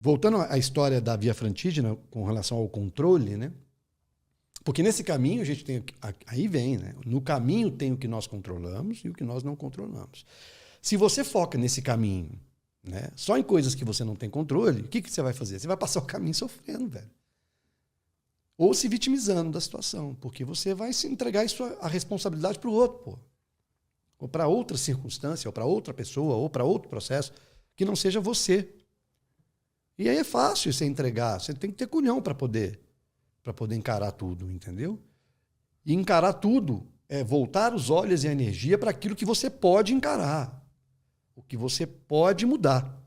Voltando à história da via Frantígena com relação ao controle, né? Porque nesse caminho a gente tem... Aí vem, né? No caminho tem o que nós controlamos e o que nós não controlamos. Se você foca nesse caminho, né, só em coisas que você não tem controle, o que você vai fazer? Você vai passar o caminho sofrendo, velho. Ou se vitimizando da situação, porque você vai se entregar a responsabilidade para o outro, pô. Ou para outra circunstância, ou para outra pessoa, ou para outro processo, que não seja você. E aí é fácil você entregar, você tem que ter culhão para poder encarar tudo, entendeu? E encarar tudo é voltar os olhos e a energia para aquilo que você pode encarar, o que você pode mudar.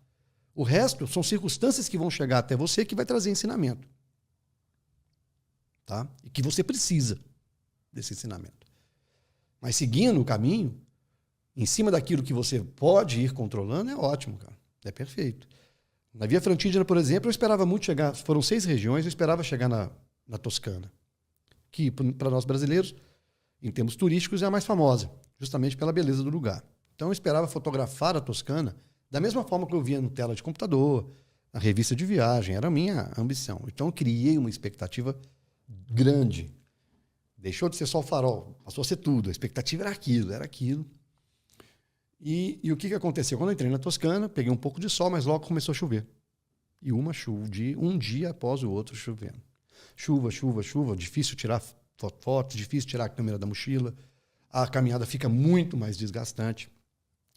O resto são circunstâncias que vão chegar até você que vai trazer ensinamento. Tá? E que você precisa desse ensinamento. Mas seguindo o caminho, em cima daquilo que você pode ir controlando, é ótimo, cara. É perfeito. Na Via Frantígena, por exemplo, eu esperava muito chegar, foram 6 regiões, eu esperava chegar na Toscana, que para nós brasileiros, em termos turísticos, é a mais famosa, justamente pela beleza do lugar. Então eu esperava fotografar a Toscana da mesma forma que eu via no tela de computador, na revista de viagem, era a minha ambição. Então eu criei uma expectativa grande. Deixou de ser só o farol, passou a ser tudo. A expectativa era aquilo. E o que aconteceu? Quando eu entrei na Toscana, peguei um pouco de sol, mas logo começou a chover. E uma chuva, um dia após o outro chovendo. Chuva, difícil tirar foto, difícil tirar a câmera da mochila. A caminhada fica muito mais desgastante.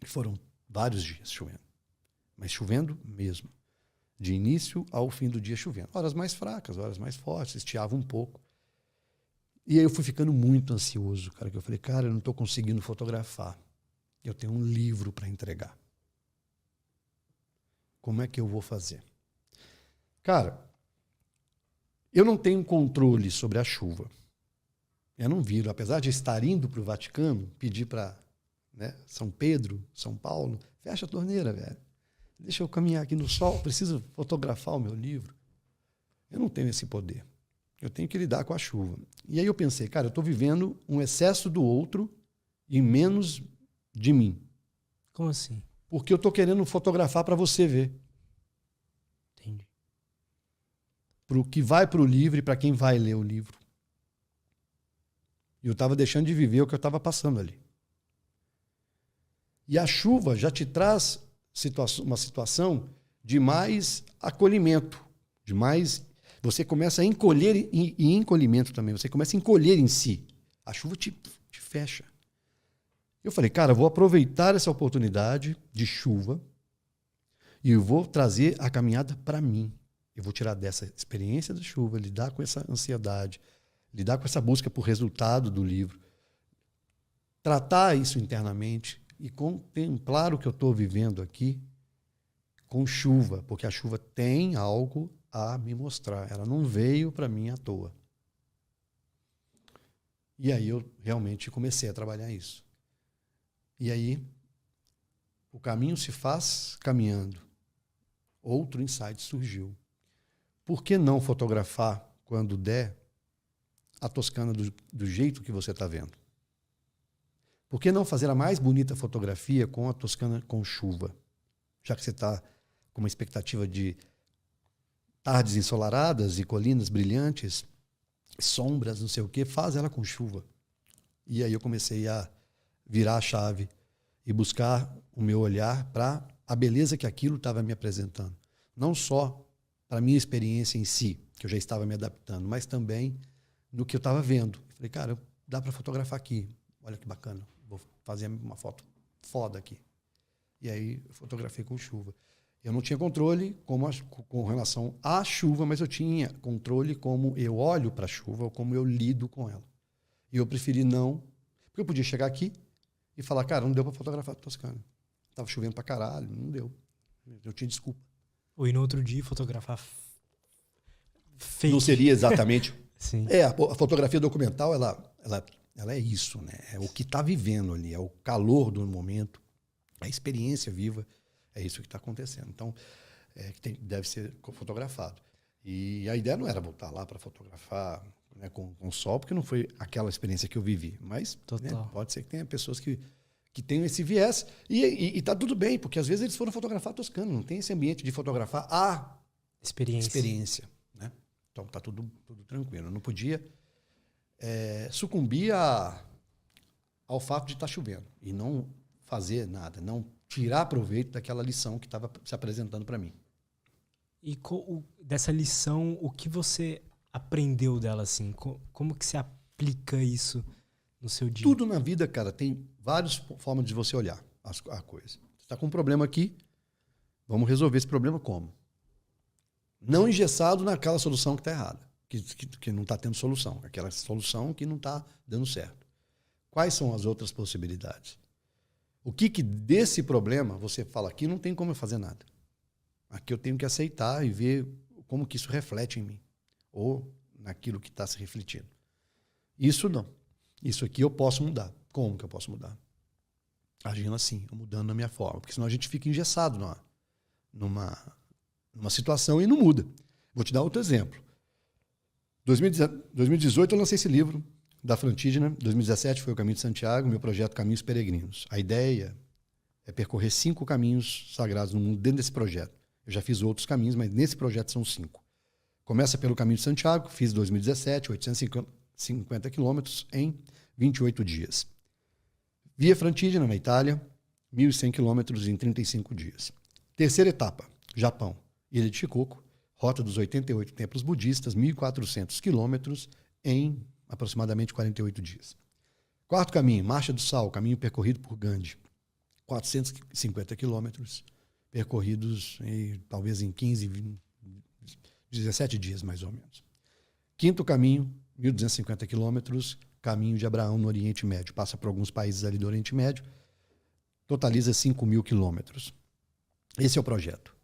E foram vários dias chovendo. Mas chovendo mesmo. De início ao fim do dia chovendo. Horas mais fracas, horas mais fortes, estiava um pouco. E aí eu fui ficando muito ansioso, cara, que eu falei, cara, eu não estou conseguindo fotografar. Eu tenho um livro para entregar. Como é que eu vou fazer? Cara, eu não tenho controle sobre a chuva. Eu não viro, apesar de estar indo para o Vaticano, pedir para, né, São Pedro, São Paulo, fecha a torneira, velho. Deixa eu caminhar aqui no sol, preciso fotografar o meu livro. Eu não tenho esse poder. Eu tenho que lidar com a chuva. E aí eu pensei, cara, eu estou vivendo um excesso do outro e menos de mim. Como assim? Porque eu estou querendo fotografar para você ver. Entendi. Para o que vai para o livro e para quem vai ler o livro. E eu estava deixando de viver o que eu estava passando ali. E a chuva já te traz uma situação de mais acolhimento, de mais... Você começa a encolher, e encolhimento também, você começa a encolher em si. A chuva te fecha. Eu falei, cara, eu vou aproveitar essa oportunidade de chuva e eu vou trazer a caminhada para mim. Eu vou tirar dessa experiência da chuva, lidar com essa ansiedade, lidar com essa busca por resultado do livro, tratar isso internamente e contemplar o que eu estou vivendo aqui com chuva, porque a chuva tem algo a me mostrar. Ela não veio para mim à toa. E aí eu realmente comecei a trabalhar isso. E aí o caminho se faz caminhando. Outro insight surgiu. Por que não fotografar, quando der, a Toscana do jeito que você está vendo? Por que não fazer a mais bonita fotografia com a Toscana com chuva? Já que você está com uma expectativa de tardes ensolaradas e colinas brilhantes, sombras, não sei o quê, faz ela com chuva. E aí eu comecei a virar a chave e buscar o meu olhar para a beleza que aquilo estava me apresentando. Não só para a minha experiência em si, que eu já estava me adaptando, mas também no que eu estava vendo. Falei, cara, dá para fotografar aqui. Olha que bacana. Vou fazer uma foto foda aqui. E aí eu fotografei com chuva. Eu não tinha controle com relação à chuva, mas eu tinha controle como eu olho para a chuva ou como eu lido com ela. E eu preferi não, porque eu podia chegar aqui e falar, cara, não deu para fotografar a Toscana. Tava chovendo pra caralho, não deu. Eu tinha desculpa. Ou ir no outro dia fotografar fake. Não seria exatamente... Sim. A fotografia documental, ela é isso, né? É o que está vivendo ali, é o calor do momento, a experiência viva, é isso que está acontecendo. Então, deve ser fotografado. E a ideia não era voltar lá para fotografar, né, com sol, porque não foi aquela experiência que eu vivi. Mas, né, pode ser que tenha pessoas que tenham esse viés. E tá tudo bem, porque às vezes eles foram fotografar a Toscana, não tem esse ambiente de fotografar a experiência, né? Então tá tudo tranquilo. Eu não podia sucumbir ao fato de estar chovendo e não fazer nada, não tirar proveito daquela lição que estava se apresentando para mim. E dessa lição, o que você aprendeu dela, assim? Como que você aplica isso no seu dia? Tudo na vida, cara, tem várias formas de você olhar a coisa. Você está com um problema aqui, vamos resolver esse problema como? Não engessado naquela solução que está errada, que não está tendo solução, aquela solução que não está dando certo. Quais são as outras possibilidades? O que desse problema você fala, aqui não tem como eu fazer nada. Aqui eu tenho que aceitar e ver como que isso reflete em mim, ou naquilo que está se refletindo. Isso não. Isso aqui eu posso mudar. Como que eu posso mudar? Agindo assim, mudando na minha forma, porque senão a gente fica engessado numa situação e não muda. Vou te dar outro exemplo. 2018 eu lancei esse livro da Frantígena, 2017 foi o Caminho de Santiago, meu projeto Caminhos Peregrinos. A ideia é percorrer 5 caminhos sagrados no mundo dentro desse projeto. Eu já fiz outros caminhos, mas nesse projeto são 5. Começa pelo Caminho de Santiago, fiz 2017, 850 quilômetros em 28 dias. Via Frantígena, na Itália, 1.100 quilômetros em 35 dias. Terceira etapa, Japão, Ilha de Shikoku, rota dos 88 templos budistas, 1.400 quilômetros em aproximadamente 48 dias. Quarto caminho, Marcha do Sal, caminho percorrido por Gandhi, 450 quilômetros, percorridos talvez em 17 dias, mais ou menos. Quinto caminho, 1.250 quilômetros, caminho de Abraão no Oriente Médio. Passa por alguns países ali do Oriente Médio, totaliza 5.000 quilômetros. Esse é o projeto.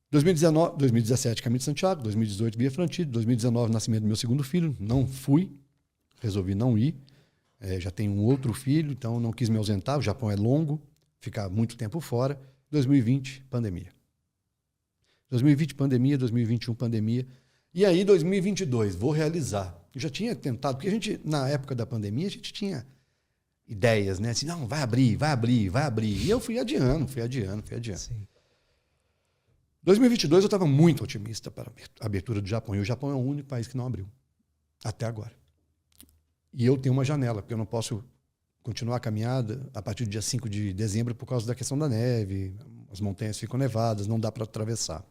2017, Caminho de Santiago, 2018, Via Frantígena, 2019, nascimento do meu segundo filho, não fui, resolvi não ir, já tenho um outro filho, então não quis me ausentar, o Japão é longo, ficar muito tempo fora. 2020, pandemia. 2020, pandemia, 2021, pandemia. E aí, 2022, vou realizar. Eu já tinha tentado, porque a gente, na época da pandemia, a gente tinha ideias, né? Assim, não, vai abrir. E eu fui adiando. Sim. 2022 eu estava muito otimista para a abertura do Japão. E o Japão é o único país que não abriu. Até agora. E eu tenho uma janela, porque eu não posso continuar a caminhada a partir do dia 5 de dezembro por causa da questão da neve. As montanhas ficam nevadas, não dá para atravessar.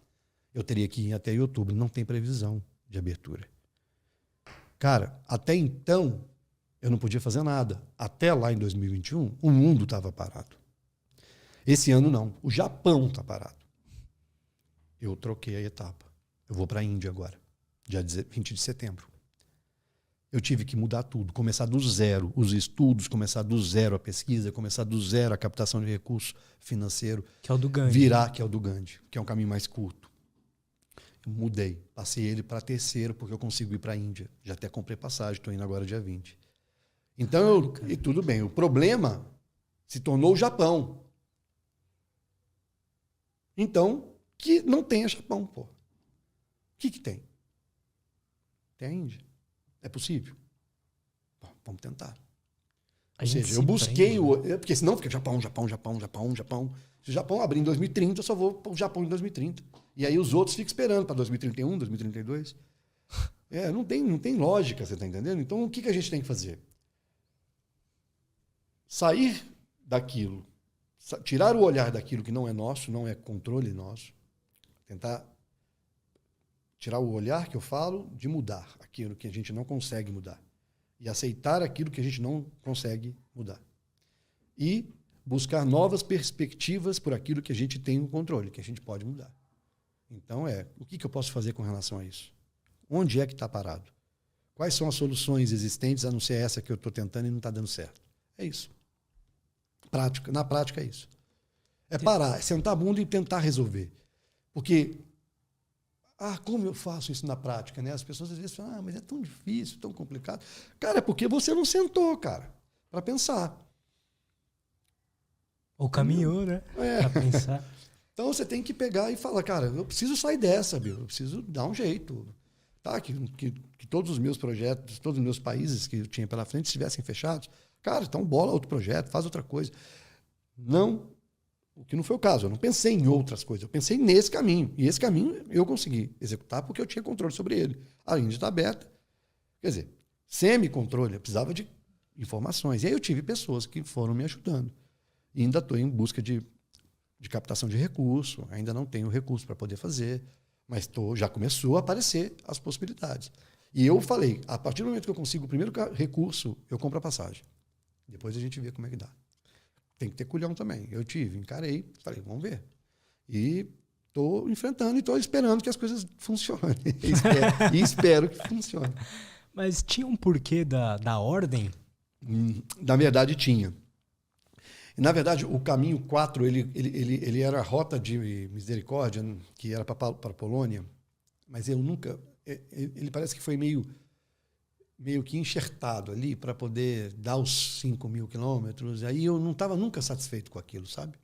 Eu teria que ir até outubro. Não tem previsão de abertura. Cara, até então, eu não podia fazer nada. Até lá em 2021, o mundo estava parado. Esse ano, não. O Japão está parado. Eu troquei a etapa. Eu vou para a Índia agora, dia 20 de setembro. Eu tive que mudar tudo, começar do zero os estudos, começar do zero a pesquisa, começar do zero a captação de recurso financeiro. Que é o do Gandhi. Virar, que é o do Gandhi, que é um caminho mais curto. Eu mudei, passei ele para terceiro, porque eu consigo ir para a Índia. Já até comprei passagem, estou indo agora dia 20. Então, e tudo bem. O problema se tornou o Japão. Então, que não tenha Japão, pô. O que tem? Tem a Índia. É possível? Bom, vamos tentar. Ou seja, eu busquei porque senão fica Japão. Se o Japão abrir em 2030, eu só vou para o Japão em 2030. E aí os outros ficam esperando para 2031, 2032. Não tem lógica, você está entendendo? Então, o que a gente tem que fazer? Sair daquilo, tirar o olhar daquilo que não é nosso, não é controle nosso, tentar tirar o olhar que eu falo de mudar aquilo que a gente não consegue mudar e aceitar aquilo que a gente não consegue mudar e buscar novas perspectivas por aquilo que a gente tem no controle, que a gente pode mudar. Então, o que eu posso fazer com relação a isso? Onde é que está parado? Quais são as soluções existentes, a não ser essa que eu estou tentando e não está dando certo? É isso. Na prática é isso. É parar, é sentar a bunda e tentar resolver. Porque, como eu faço isso na prática? Né? As pessoas às vezes falam, mas é tão difícil, tão complicado. Cara, é porque você não sentou, cara, para pensar. Ou caminhou, né? Para pensar. Então você tem que pegar e falar, cara, eu preciso sair dessa, Bill, eu preciso dar um jeito. Tá? Que todos os meus projetos, todos os meus países que eu tinha pela frente estivessem fechados. Cara, então bola outro projeto, faz outra coisa. Não O que não foi o caso. Eu não pensei em outras coisas. Eu pensei nesse caminho. E esse caminho eu consegui executar porque eu tinha controle sobre ele. A Índia está aberta. Quer dizer, semi-controle. Eu precisava de informações. E aí eu tive pessoas que foram me ajudando. E ainda estou em busca de captação de recurso. Ainda não tenho recurso para poder fazer. Mas já começou a aparecer as possibilidades. E eu falei, a partir do momento que eu consigo o primeiro recurso, eu compro a passagem. Depois a gente vê como é que dá. Tem que ter culhão também. Eu encarei, falei, vamos ver. E estou enfrentando e estou esperando que as coisas funcionem. E espero que funcione. Mas tinha um porquê da ordem? Na verdade, tinha. E, na verdade, o caminho 4, ele era a rota de misericórdia, que era para a Polônia, mas eu nunca... Ele parece que foi meio que enxertado ali para poder dar os 5.000 quilômetros. Aí eu não estava nunca satisfeito com aquilo, sabe?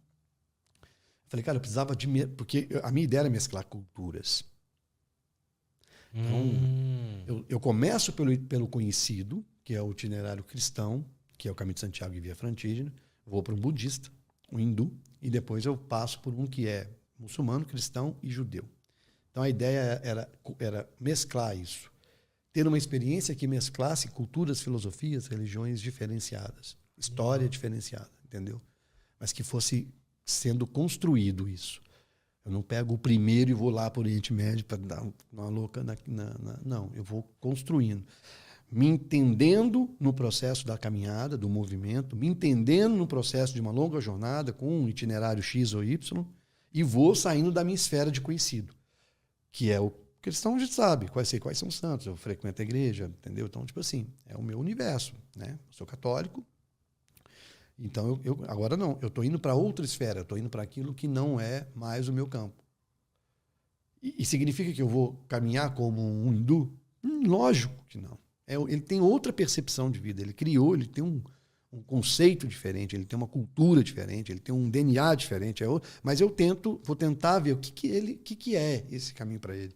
Falei, cara, eu precisava de... Porque a minha ideia era mesclar culturas. Então, eu começo pelo conhecido, que é o itinerário cristão, que é o Caminho de Santiago e Via Frontigena, vou para um budista, um hindu, e depois eu passo por um que é muçulmano, cristão e judeu. Então a ideia era mesclar isso. Ter uma experiência que mesclasse culturas, filosofias, religiões diferenciadas, história diferenciada, entendeu? Mas que fosse sendo construído isso. Eu não pego o primeiro e vou lá para o Oriente Médio para dar uma louca não, eu vou construindo. Me entendendo no processo da caminhada, do movimento, me entendendo no processo de uma longa jornada com um itinerário X ou Y, e vou saindo da minha esfera de conhecido, que é o cristão, a gente sabe quais são os santos, eu frequento a igreja, entendeu? Então, tipo assim, é o meu universo, né? Eu sou católico, então agora não, eu estou indo para outra esfera, eu estou indo para aquilo que não é mais o meu campo. E significa que eu vou caminhar como um hindu? Lógico que não. Ele tem outra percepção de vida, ele tem um conceito diferente, ele tem uma cultura diferente, ele tem um DNA diferente, mas vou tentar ver o que é esse caminho para ele.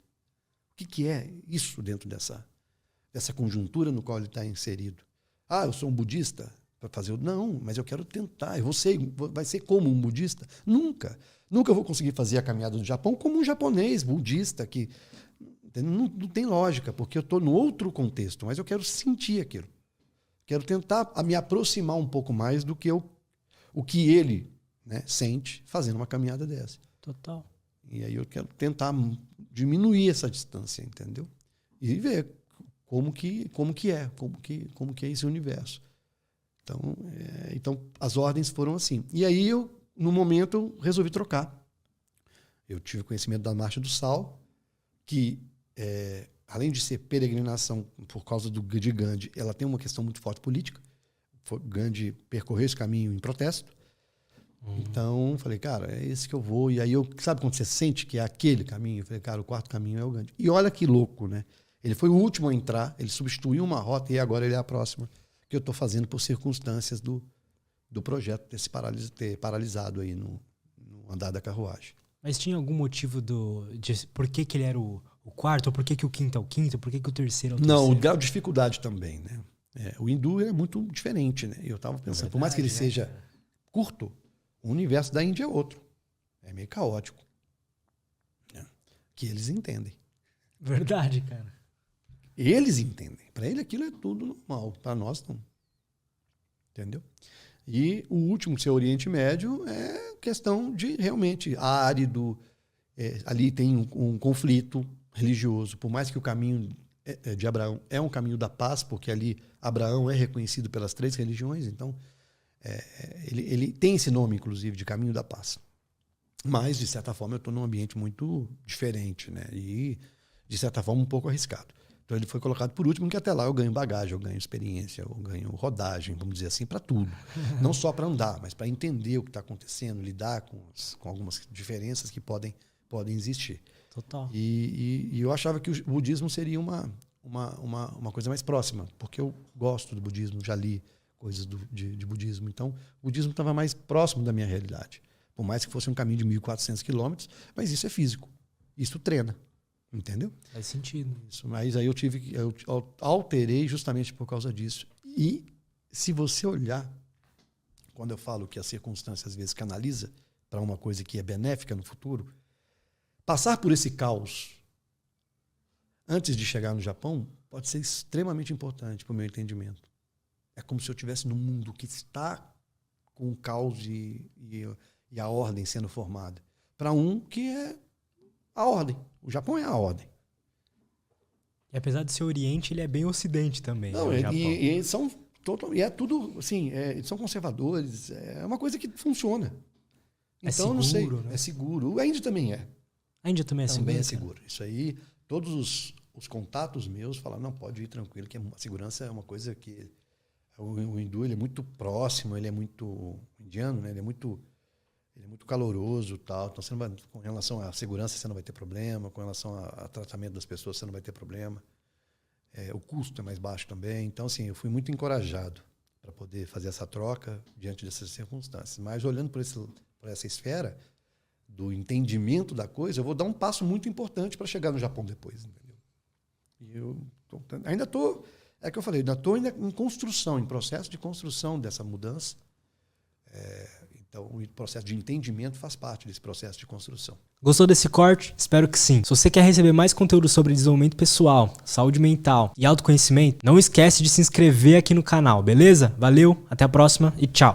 O que é isso dentro dessa conjuntura no qual ele está inserido? Ah, eu sou um budista para fazer... Não, mas eu quero tentar. Vai ser como um budista? Nunca. Nunca vou conseguir fazer a caminhada do Japão como um japonês budista, que não tem lógica, porque eu estou no outro contexto, mas eu quero sentir aquilo. Quero tentar me aproximar um pouco mais do que o que ele, né, sente fazendo uma caminhada dessa. Total. E aí eu quero tentar diminuir essa distância, entendeu? E ver como que é esse universo. Então as ordens foram assim. E aí no momento, eu resolvi trocar. Eu tive conhecimento da Marcha do Sal, que além de ser peregrinação por causa de Gandhi, ela tem uma questão muito forte política. Gandhi percorreu esse caminho em protesto. Então, falei, cara, é esse que eu vou. E aí, sabe quando você sente que é aquele caminho? Eu falei, cara, o quarto caminho é o Gandhi. E olha que louco, né? Ele foi o último a entrar, ele substituiu uma rota e agora ele é a próxima que eu estou fazendo por circunstâncias do projeto ter paralisado aí no andar da carruagem. Mas tinha algum motivo de por que ele era o quarto? Ou por que o quinto é o quinto? Por que o terceiro é o terceiro? Não, o grau de dificuldade também, né? O hindu é muito diferente, né? Eu estava pensando, por mais que ele seja curto, o universo da Índia é outro. É meio caótico. Né? Que eles entendem. Verdade, cara. Eles entendem. Para ele aquilo é tudo normal. Para nós não. Entendeu? E o último, ser Oriente Médio, é questão de realmente árido. Ali tem um conflito religioso. Por mais que o caminho de Abraão é um caminho da paz, porque ali Abraão é reconhecido pelas 3 religiões, então ele tem esse nome, inclusive, de caminho da paz. Mas, de certa forma, eu estou num ambiente muito diferente, né? E, de certa forma, um pouco arriscado. Então, ele foi colocado por último, porque até lá eu ganho bagagem, eu ganho experiência, eu ganho rodagem, vamos dizer assim, para tudo. Não só para andar, mas para entender o que está acontecendo, lidar com algumas diferenças que podem existir. Total. E eu achava que o budismo seria uma coisa mais próxima, porque eu gosto do budismo, já li coisas de budismo. Então, o budismo estava mais próximo da minha realidade. Por mais que fosse um caminho de 1.400 quilômetros, mas isso é físico. Isso treina. Entendeu? Faz sentido. Isso, mas aí eu alterei justamente por causa disso. E se você olhar, quando eu falo que a circunstância às vezes canaliza, para uma coisa que é benéfica no futuro, passar por esse caos antes de chegar no Japão pode ser extremamente importante para o meu entendimento. É como se eu estivesse num mundo que está com o caos e a ordem sendo formada. Para um que é a ordem. O Japão é a ordem. E apesar de ser Oriente, ele é bem Ocidente também. Não, né, o Japão. e eles são e é tudo assim, eles são conservadores, é uma coisa que funciona. Então, seguro, não sei, né? é seguro. A Índia também é. A Índia também é seguro? Também é seguro. Isso aí, todos os contatos meus falaram, não, pode ir tranquilo, que a segurança é uma coisa que... O hindu, ele é muito próximo, ele é muito... O indiano, né? Ele é muito caloroso e tal. Então, você não vai, com relação à segurança, você não vai ter problema. Com relação ao tratamento das pessoas, você não vai ter problema. O custo é mais baixo também. Então, assim, eu fui muito encorajado para poder fazer essa troca diante dessas circunstâncias. Mas, olhando por essa esfera do entendimento da coisa, eu vou dar um passo muito importante para chegar no Japão depois. Entendeu? E eu ainda estou... É que eu falei, ainda estou em construção, em processo de construção dessa mudança. Então, o processo de entendimento faz parte desse processo de construção. Gostou desse corte? Espero que sim. Se você quer receber mais conteúdo sobre desenvolvimento pessoal, saúde mental e autoconhecimento, não esquece de se inscrever aqui no canal, beleza? Valeu, até a próxima e tchau!